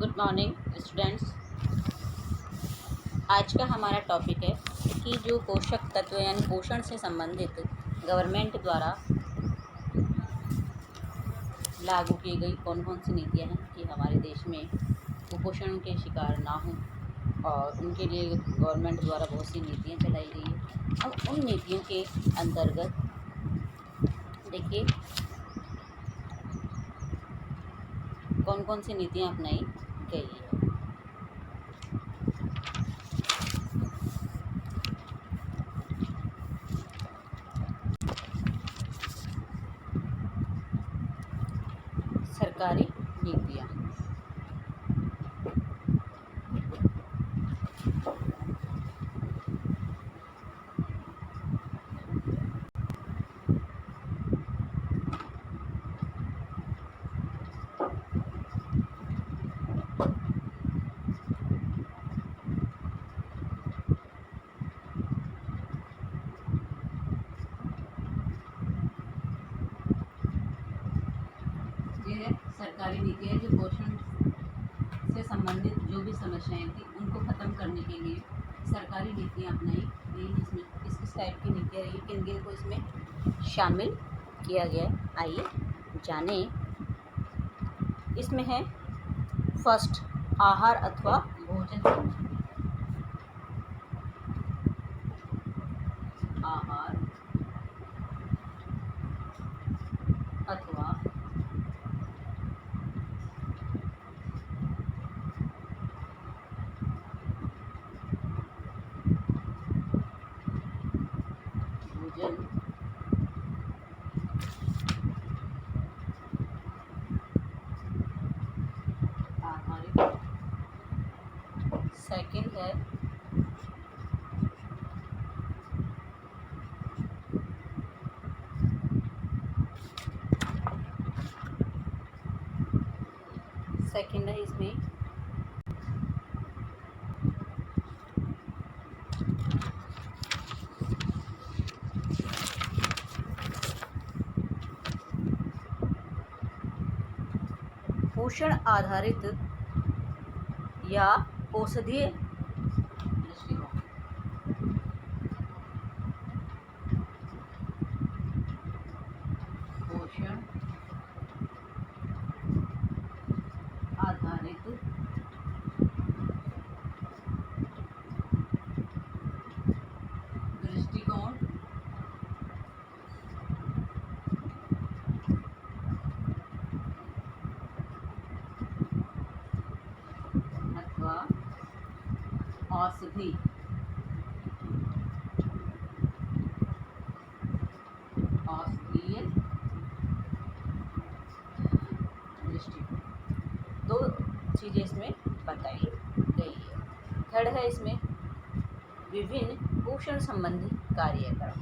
Good morning students. आज का हमारा टॉपिक है कि जो पोषक तत्व यानी पोषण से संबंधित गवर्नमेंट द्वारा लागू की गई कौन कौन सी नीतियां हैं कि हमारे देश में कुपोषण के शिकार ना हों, और उनके लिए गवर्नमेंट द्वारा बहुत सी नीतियां चलाई गई है। अब उन नीतियों के अंतर्गत देखिए कौन कौन सी नीतियां अपनाई गई है। सरकारी नीतियाँ। ये है सरकारी नीतियाँ जो पोषण से संबंधित जो भी समस्याएं थी उनको ख़त्म करने के लिए सरकारी नीतियाँ अपनाई गई, जिसमें किस टाइप की नीतियाँ रही, किन किन को इसमें शामिल किया गया है। आइए जाने। इसमें है फर्स्ट, आहार अथवा भोजन संबंधी। आहार अथवा भोजन आधारित। सेकंड है इसमें पोषण आधारित या औषधीय दृष्टिकोण। पोषण आधारित दृष्टिकोण अथवा औषधि औषधीय दृष्टिकोण। दो चीज़ें इसमें बताई गई है। थर्ड है इसमें विभिन्न पोषण संबंधी कार्यक्रम।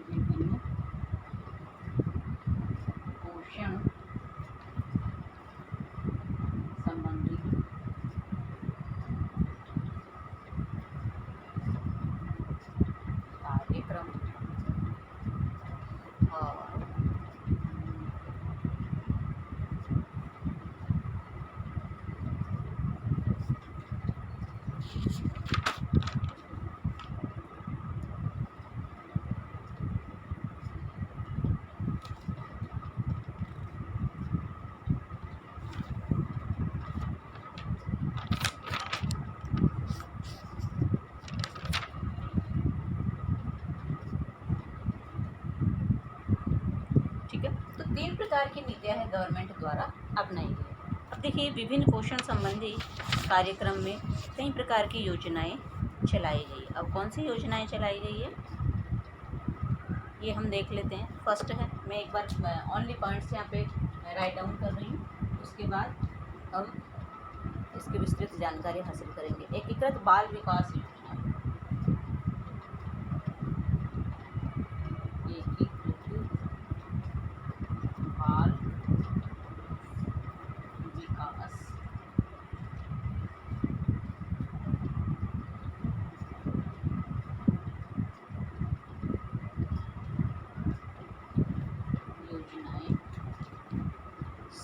विभिन्न पोषण संबंधी कार्यक्रम और ठीक है। तो 3 प्रकार की नीतियां हैं गवर्नमेंट द्वारा अपनाई गई। अब देखिए विभिन्न पोषण संबंधी कार्यक्रम में कई प्रकार की योजनाएं चलाई गई। अब कौन सी योजनाएं चलाई गई है ये हम देख लेते हैं। फर्स्ट है, मैं एक बार ओनली पॉइंट्स यहाँ पे राइट डाउन कर रही हूँ, उसके बाद हम इसकी विस्तृत जानकारी हासिल करेंगे। एकीकृत बाल विकास योजना। बाल विकास योजनाएं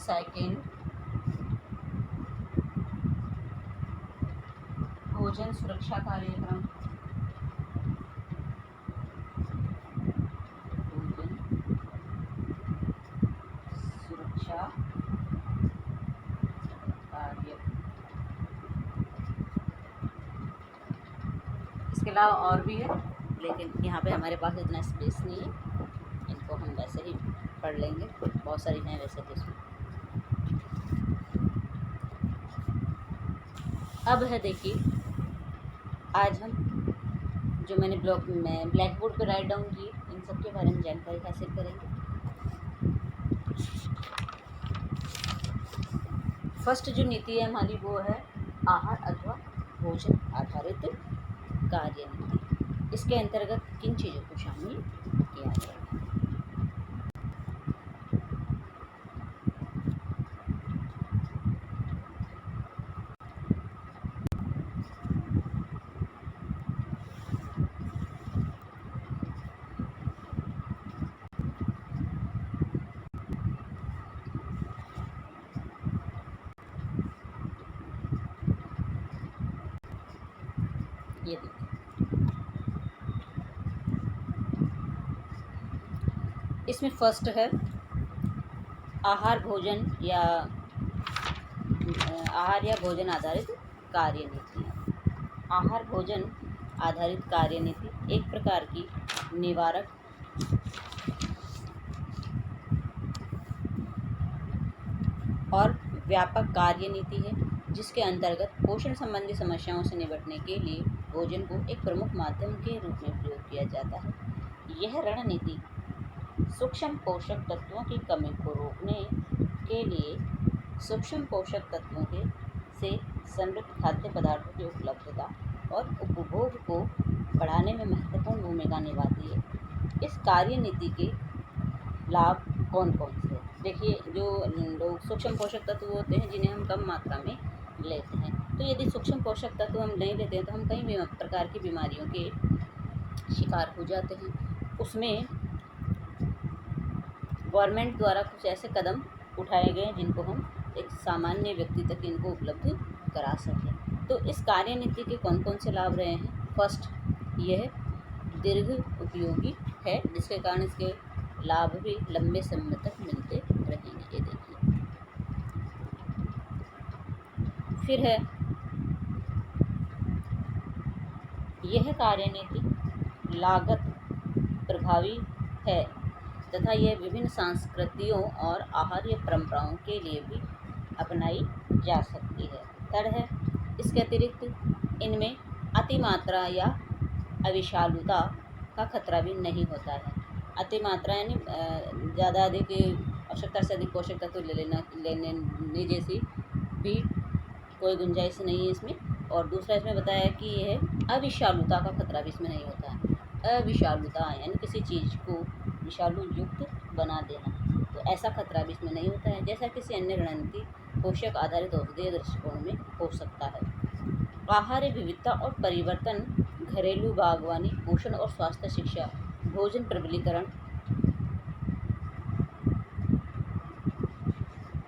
सेकंड, भोजन सुरक्षा कार्यक्रम, भोजन सुरक्षा कार्यक्रम। इसके अलावा और भी है, लेकिन यहाँ पे हमारे पास इतना स्पेस नहीं है, इनको हम वैसे ही पढ़ लेंगे, बहुत सारी हैं वैसे तो इसमें। अब है देखिए, आज हम जो मैंने ब्लैक बोर्ड पर राइट डाउन की इन सब के बारे में जानकारी हासिल करेंगे। फर्स्ट जो नीति है हमारी वो है आहार अथवा भोजन आधारित कार्य नीति। इसके अंतर्गत किन चीज़ों को शामिल किया गया है? ये देखिए, इसमें फर्स्ट है आहार या भोजन आधारित कार्य नीति। आहार भोजन आधारित कार्य नीति एक प्रकार की निवारक और व्यापक कार्य नीति है, जिसके अंतर्गत पोषण संबंधी समस्याओं से निपटने के लिए भोजन को एक प्रमुख माध्यम के रूप में प्रयोग किया जाता है। यह रणनीति सूक्ष्म पोषक तत्वों की कमी को रोकने के लिए सूक्ष्म पोषक तत्वों से समृद्ध खाद्य पदार्थों की उपलब्धता और उपभोग को बढ़ाने में महत्वपूर्ण भूमिका निभाती है। इस कार्य नीति के लाभ कौन कौन से हैं? देखिए, जो लोग सूक्ष्म पोषक तत्व होते हैं जिन्हें हम कम मात्रा में लेते हैं, तो यदि सूक्ष्म पोषक तत्व हम नहीं लेते हैं तो हम कई प्रकार की बीमारियों के शिकार हो जाते हैं। उसमें गवर्नमेंट द्वारा कुछ ऐसे कदम उठाए गए हैं जिनको हम एक सामान्य व्यक्ति तक इनको उपलब्ध करा सकें। तो इस कार्य नीति के कौन कौन से लाभ रहे हैं? फर्स्ट, यह दीर्घ उपयोगी है, जिसके कारण इसके लाभ भी लंबे समय तक मिलते रहेंगे। ये देखिए, फिर है यह कार्य नीति लागत प्रभावी है तथा यह विभिन्न संस्कृतियों और आहार्य परंपराओं के लिए भी अपनाई जा सकती है। थर्ड है, इसके अतिरिक्त इनमें अतिमात्रा या अविषालुता का खतरा भी नहीं होता है। अतिमात्रा यानी ज़्यादा अधिक आवश्यकता से अधिक पोषक तत्व लेने जैसी भी कोई गुंजाइश नहीं है इसमें। और दूसरा इसमें बताया कि यह अविषालुता का खतरा भी इसमें नहीं होता है। अविषालुता यानी किसी चीज़ को विषालु युक्त बना देना, तो ऐसा खतरा भी इसमें नहीं होता है, जैसा किसी अन्य रणनीति पोषक आधारित औषधीय दृष्टिकोण में हो सकता है। आहार विविधता और परिवर्तन, घरेलू बागवानी, पोषण और स्वास्थ्य शिक्षा, भोजन प्रबलीकरण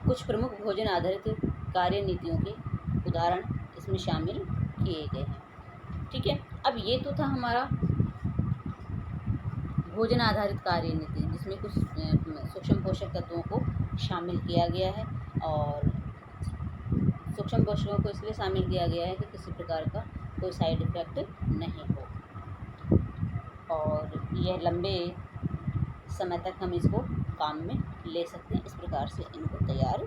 कुछ प्रमुख भोजन आधारित कार्य नीतियों के उदाहरण इसमें शामिल किए गए हैं। ठीक है, अब ये तो था हमारा भोजन आधारित कार्य नीति, जिसमें कुछ सूक्ष्म पोषक तत्वों को शामिल किया गया है। और सूक्ष्म पोषकों को इसलिए शामिल किया गया है कि किसी प्रकार का कोई साइड इफ़ेक्ट नहीं हो और यह लंबे समय तक हम इसको काम में ले सकते हैं। इस प्रकार से इनको तैयार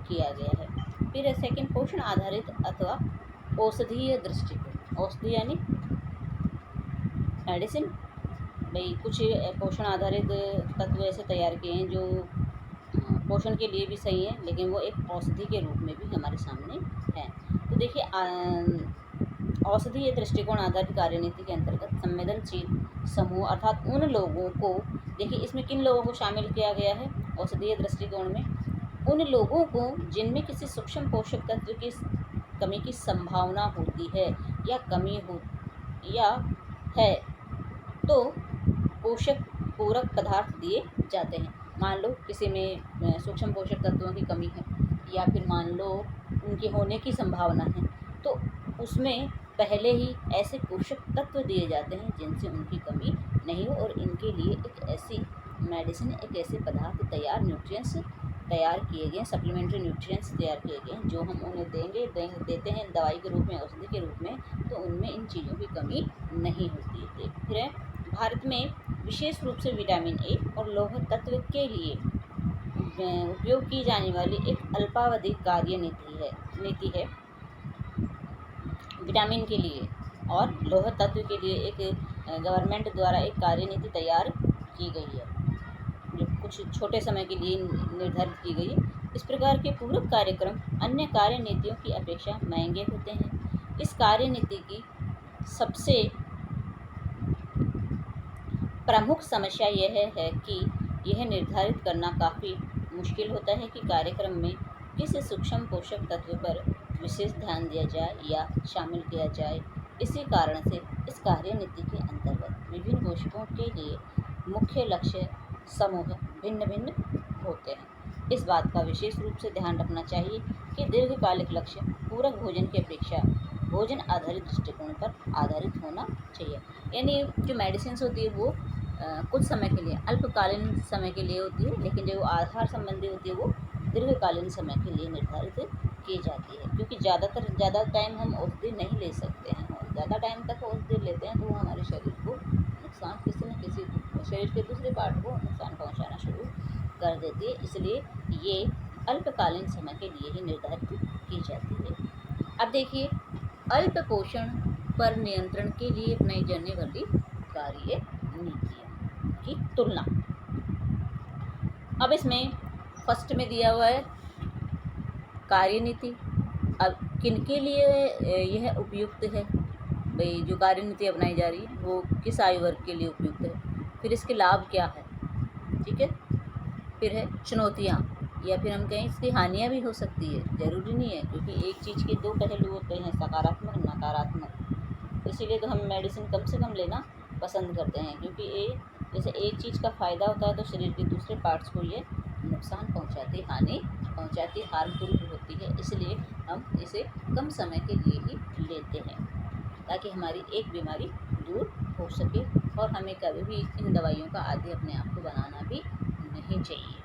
किया गया है। फिर है सेकंड, पोषण आधारित अथवा औषधीय दृष्टिकोण। औषधि यानी मेडिसिन। भाई कुछ पोषण आधारित तत्व ऐसे तैयार किए हैं जो पोषण के लिए भी सही है, लेकिन वो एक औषधि के रूप में भी हमारे सामने है। तो देखिए, औषधीय दृष्टिकोण आधारित कार्यनीति के अंतर्गत संवेदनशील समूह अर्थात उन लोगों को, देखिए इसमें किन लोगों को शामिल किया गया है औषधीय दृष्टिकोण में? उन लोगों को जिनमें किसी सूक्ष्म पोषक तत्व की कमी की संभावना होती है या कमी हो या है, तो पोषक पूरक पदार्थ दिए जाते हैं। मान लो किसी में सूक्ष्म पोषक तत्वों की कमी है, या फिर मान लो उनके होने की संभावना है, तो उसमें पहले ही ऐसे पोषक तत्व दिए जाते हैं जिनसे उनकी कमी नहीं हो, और इनके लिए एक ऐसी मेडिसिन, एक ऐसे पदार्थ तैयार, न्यूट्रिएंट्स तैयार किए गए, सप्लीमेंट्री न्यूट्रिएंट्स तैयार किए गए हैं, जो हम उन्हें देते हैं दवाई के रूप में, औषधि के रूप में, तो उनमें इन चीज़ों की कमी नहीं होती है। फिर है, भारत में विशेष रूप से विटामिन ए और लौह तत्व के लिए उपयोग की जाने वाली एक अल्पावधि नीति है विटामिन के लिए और लौह तत्व के लिए। एक गवर्नमेंट द्वारा एक कार्यनीति तैयार की गई है, जो कुछ छोटे समय के लिए निर्धारित की गई है। इस प्रकार के पूरक कार्यक्रम अन्य कार्यनीतियों की अपेक्षा महंगे होते हैं। इस कार्यनीति की सबसे प्रमुख समस्या यह है कि यह निर्धारित करना काफ़ी मुश्किल होता है कि कार्यक्रम में किस सूक्ष्म पोषक तत्व पर विशेष ध्यान दिया जाए या शामिल किया जाए। इसी कारण से इस कार्यनीति के अंतर्गत विभिन्न पोषकों के लिए मुख्य लक्ष्य समूह भिन्न भिन्न होते हैं। इस बात का विशेष रूप से ध्यान रखना चाहिए कि दीर्घकालिक लक्ष्य पूरक भोजन की अपेक्षा भोजन आधारित दृष्टिकोण पर आधारित होना चाहिए। यानी जो मेडिसिन होती है वो कुछ समय के लिए, अल्पकालीन समय के लिए होती है, लेकिन जो आहार संबंधी होती है वो दीर्घकालीन समय के लिए निर्धारित की जाती है। क्योंकि ज़्यादा टाइम हम औषधि नहीं ले सकते हैं, और ज़्यादा टाइम तक औषधि लेते हैं तो वो हमारे शरीर को नुकसान, किसी न किसी शरीर के दूसरे पार्ट को नुकसान पहुंचाना शुरू कर देती है। इसलिए ये अल्पकालीन समय के लिए ही निर्धारित की जाती है। अब देखिए, अल्प पोषण पर नियंत्रण के लिए अपनाई जाने वाली कार्य नीतियों की तुलना। अब इसमें फर्स्ट में दिया हुआ है कार्यनीति। अब किनके लिए यह उपयुक्त है, भाई जो कार्यनीति अपनाई जा रही है वो किस आयु वर्ग के लिए उपयुक्त है, फिर इसके लाभ क्या है, ठीक है। फिर है चुनौतियाँ, या फिर हम कहें इसकी हानियाँ भी हो सकती है, ज़रूरी नहीं है, क्योंकि एक चीज़ के दो पहलू होते हैं, सकारात्मक नकारात्मक। इसीलिए तो हम मेडिसिन कम से कम लेना पसंद करते हैं, क्योंकि जैसे एक चीज़ का फ़ायदा होता है तो शरीर के दूसरे पार्ट्स को ये नुकसान पहुंचाती, हानि पहुंचाती, हार्मफुल होती है। इसलिए हम इसे कम समय के लिए ही लेते हैं, ताकि हमारी एक बीमारी दूर हो सके, और हमें कभी भी इन दवाइयों का आदी अपने आप को बनाना भी नहीं चाहिए।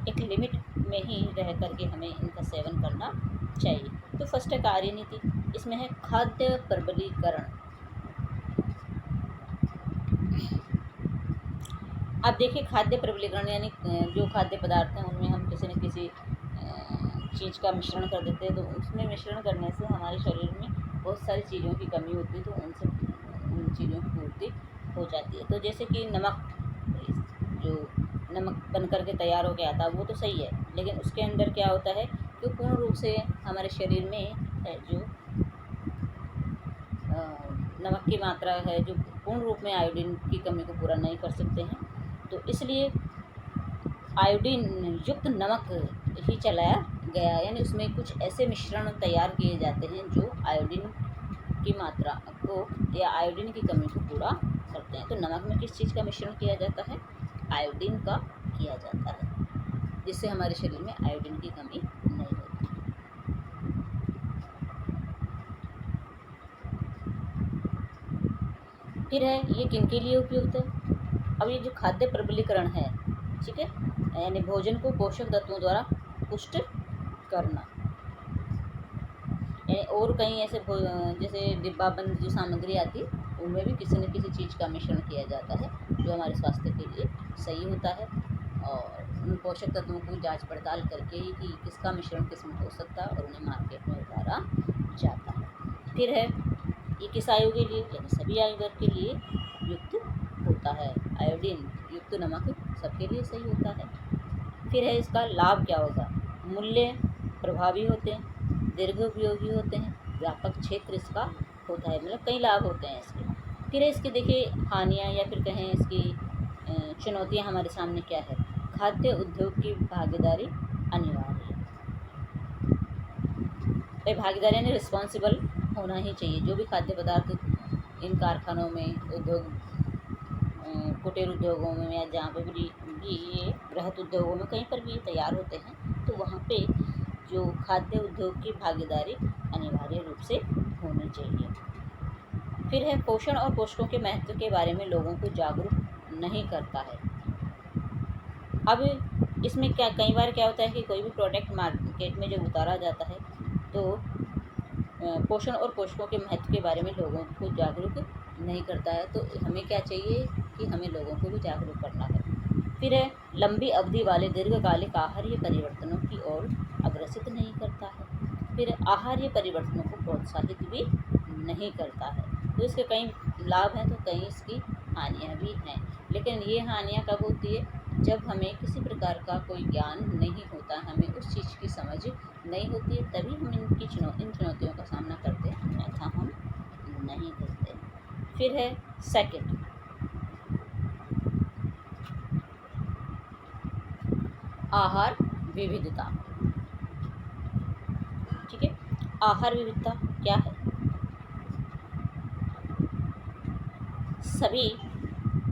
एक लिमिट में ही रह करके हमें इनका सेवन करना चाहिए। तो फर्स्ट है कार्यनीति, इसमें है खाद्य प्रबलीकरण। अब देखिए, खाद्य प्रबलीकरण यानी जो खाद्य पदार्थ हैं उनमें हम किसी न किसी चीज़ का मिश्रण कर देते हैं, तो उसमें मिश्रण करने से हमारे शरीर में बहुत सारी चीज़ों की कमी होती है, तो उनसे उन चीज़ों की पूर्ति हो जाती है। तो जैसे कि नमक, जो नमक बन करके तैयार हो के आता है वो तो सही है, लेकिन उसके अंदर क्या होता है कि पूर्ण रूप से हमारे शरीर में जो नमक की मात्रा है, जो पूर्ण रूप में आयोडीन की कमी को पूरा नहीं कर सकते हैं, तो इसलिए आयोडीन युक्त नमक ही चलाया गया, यानी उसमें कुछ ऐसे मिश्रण तैयार किए जाते हैं जो आयोडीन की मात्रा को या आयोडीन की कमी को पूरा करते हैं। तो नमक में किस चीज़ का मिश्रण किया जाता है? आयोडीन का किया जाता है, जिससे हमारे शरीर में आयोडीन की कमी नहीं होती। फिर है ये किनके लिए उपयुक्त है? अब ये जो खाद्य प्रबलीकरण है, ठीक है, यानी भोजन को पोषक तत्वों द्वारा पुष्ट करना, यानी और कहीं ऐसे जैसे डिब्बाबंद जो सामग्री आती है उनमें भी किसी न किसी चीज़ का मिश्रण किया जाता है जो हमारे स्वास्थ्य के लिए सही होता है, और उन पोषक तत्वों की जांच पड़ताल करके ही कि किसका मिश्रण किसमें हो सकता है और उन्हें मार्केट में उतारा जाता है। फिर है ये किस आयु के लिए, यानी सभी आयु वर्ग के लिए युक्त होता है। आयोडीन युक्त नमक सबके लिए सही होता है। फिर है इसका लाभ क्या होगा? मूल्य प्रभावी होते हैं, दीर्घ उपयोगी होते हैं, व्यापक क्षेत्र इसका होता है, मतलब कई लाभ होते हैं इसके। फिर है इसके देखिए हानियाँ, या फिर कहें इसकी चुनौतियाँ हमारे सामने क्या है? खाद्य उद्योग की भागीदारी अनिवार्य है। भागीदारी यानी रिस्पॉन्सिबल होना ही चाहिए। जो भी खाद्य पदार्थ इन कारखानों में, उद्योग, कुटीर उद्योगों में, या जहाँ पे भी ये वृहत उद्योगों में कहीं पर भी ये तैयार होते हैं, तो वहाँ पे जो खाद्य उद्योग की भागीदारी अनिवार्य रूप से होनी चाहिए। फिर है पोषण और पोषकों के महत्व के बारे में लोगों को जागरूक नहीं करता है। अब इसमें क्या कई बार क्या होता है कि कोई भी प्रोडक्ट मार्केट में जब उतारा जाता है तो पोषण और पोषकों के महत्व के बारे में लोगों को जागरूक नहीं करता है। तो हमें क्या चाहिए कि हमें लोगों को भी जागरूक करना है। फिर है लंबी अवधि वाले दीर्घकालिक आहार्य परिवर्तनों की ओर अग्रसित नहीं करता है। फिर आहार्य परिवर्तनों को प्रोत्साहित भी नहीं करता है। तो इसके कई लाभ हैं तो कई इसकी हानियाँ भी हैं। लेकिन ये हानियाँ कब होती है? जब हमें किसी प्रकार का कोई ज्ञान नहीं होता, हमें उस चीज़ की समझ नहीं होती है, तभी हम इन चुनौतियों का सामना करते हैं, अन्यथा हम नहीं करते। फिर है सेकंड, आहार विविधता। ठीक है, आहार विविधता क्या है? सभी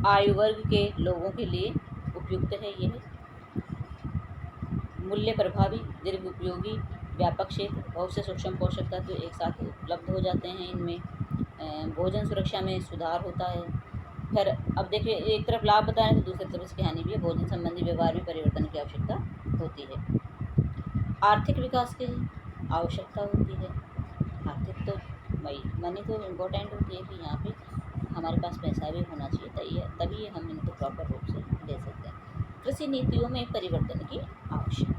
आयु वर्ग के लोगों के लिए उपयुक्त है। यह मूल्य प्रभावी, दीर्घ उपयोगी, व्यापक क्षेत्र, बहुत से सूक्ष्म पोषक तत्व एक साथ उपलब्ध हो जाते हैं इनमें। भोजन सुरक्षा में सुधार होता है। फिर अब देखिए, एक तरफ लाभ बताएं तो दूसरी तरफ इसकी हानि भी है। भोजन संबंधी व्यवहार में परिवर्तन की आवश्यकता होती है। आर्थिक विकास की आवश्यकता होती है। आर्थिक तो मनी तो इम्पोर्टेंट होती है कि यहाँ पे हमारे पास पैसा भी होना चाहिए, तभी हम इनको प्रॉपर रूप से ले सकते हैं। कृषि नीतियों में परिवर्तन की आवश्यकता।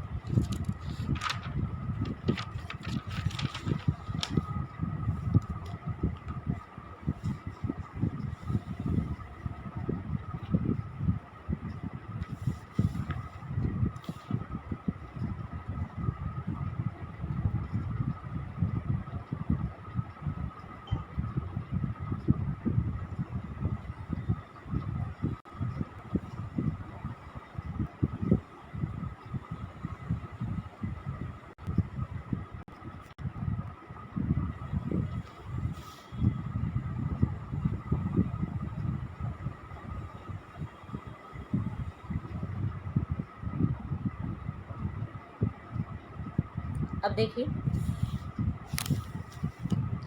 अब देखिए,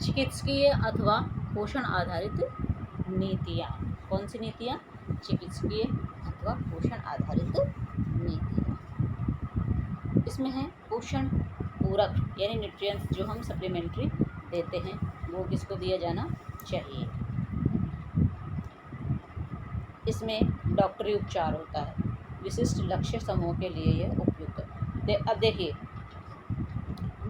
चिकित्सकीय अथवा पोषण आधारित नीतियाँ। कौन सी नीतियाँ? चिकित्सकीय अथवा पोषण आधारित नीतियाँ। इसमें है पोषण पूरक यानी न्यूट्रिएंट्स जो हम सप्लीमेंट्री देते हैं वो किसको दिया जाना चाहिए। इसमें डॉक्टरी उपचार होता है। विशिष्ट लक्ष्य समूह के लिए यह उपयुक्त है। अब देखिए,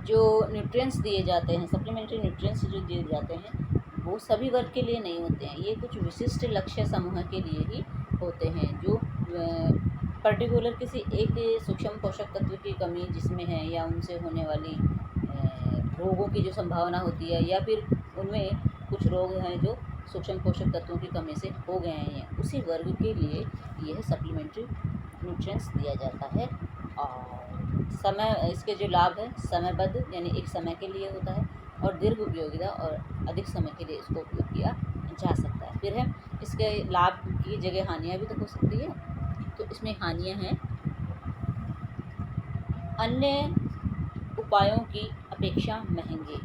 जो न्यूट्रिएंट्स दिए जाते हैं, सप्लीमेंट्री न्यूट्रिएंट्स जो दिए जाते हैं वो सभी वर्ग के लिए नहीं होते हैं। ये कुछ विशिष्ट लक्ष्य समूह के लिए ही होते हैं, जो पर्टिकुलर किसी एक सूक्ष्म पोषक तत्व की कमी जिसमें है, या उनसे होने वाली रोगों की जो संभावना होती है, या फिर उनमें कुछ रोग हैं जो सूक्ष्म पोषक तत्वों की कमी से हो गए हैं, उसी वर्ग के लिए यह सप्लीमेंट्री न्यूट्रिएंट्स दिया जाता है। और समय, इसके जो लाभ है समयबद्ध यानी एक समय के लिए होता है, और दीर्घ उपयोगिता और अधिक समय के लिए इसको उपयोग किया जा सकता है। फिर है इसके लाभ की जगह हानियाँ भी तो हो सकती है। तो इसमें हानियाँ हैं, अन्य उपायों की अपेक्षा महंगे।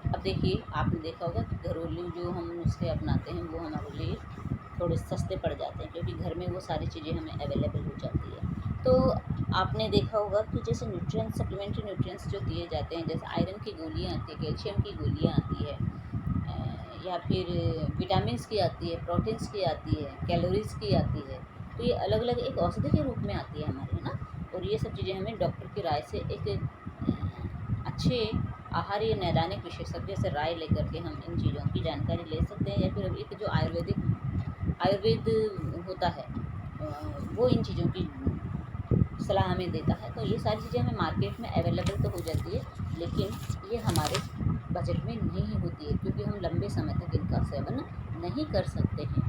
अब देखिए, आपने देखा होगा कि घरेलू जो हम नुस्खे अपनाते हैं वो हमारे लिए थोड़े सस्ते पड़ जाते हैं, क्योंकि घर में वो सारी चीज़ें हमें अवेलेबल हो जाती है। तो आपने देखा होगा कि जैसे न्यूट्रिएंट्स, सप्लीमेंट्री न्यूट्रिएंट्स जो दिए जाते हैं, जैसे आयरन की गोलियाँ आती है, कैल्शियम की गोलियाँ आती है, या फिर विटामिन्स की आती है, प्रोटीन्स की आती है, कैलोरीज की आती है। तो ये अलग अलग एक औषधि के रूप में आती है हमारे, है ना। और ये सब चीज़ें हमें डॉक्टर की राय से, एक अच्छे आहार या नैदानिक विशेषज्ञ से राय लेकर के हम इन चीज़ों की जानकारी ले सकते हैं। या फिर एक जो आयुर्वेद होता है वो इन चीज़ों की सलाह हमें देता है। तो ये सारी चीज़ें हमें मार्केट में अवेलेबल तो हो जाती है, लेकिन ये हमारे बजट में नहीं होती है, क्योंकि हम लंबे समय तक इनका सेवन नहीं कर सकते हैं,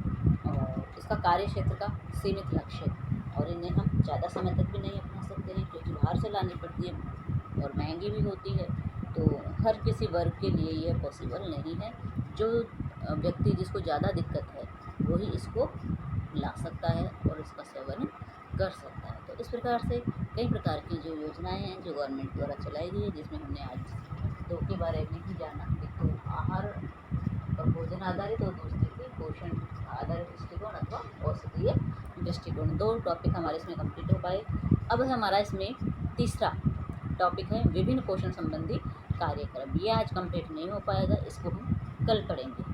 और इसका कार्य क्षेत्र का सीमित लक्ष्य है, और इन्हें हम ज़्यादा समय तक भी नहीं अपना सकते हैं, क्योंकि बाहर से लानी पड़ती है और महंगी भी होती है। तो हर किसी वर्ग के लिए यह पॉसिबल नहीं है। जो व्यक्ति जिसको ज़्यादा दिक्कत है वही इसको ला सकता है और इसका सेवन कर सकता है। तो इस प्रकार से कई प्रकार की जो योजनाएं हैं जो गवर्नमेंट द्वारा चलाई गई है, जिसमें हमने आज 2 के बारे में ही जाना। एक तो आहार और भोजन आधारित और दूसरी थी पोषण आधारित दृष्टिकोण अथवा औषधीय दृष्टिकोण। 2 टॉपिक हमारे इसमें कंप्लीट हो पाए। अब हमारा इसमें तीसरा टॉपिक है विभिन्न पोषण संबंधी कार्यक्रम। ये आज कंप्लीट नहीं हो पाएगा, इसको हम कल पढ़ेंगे।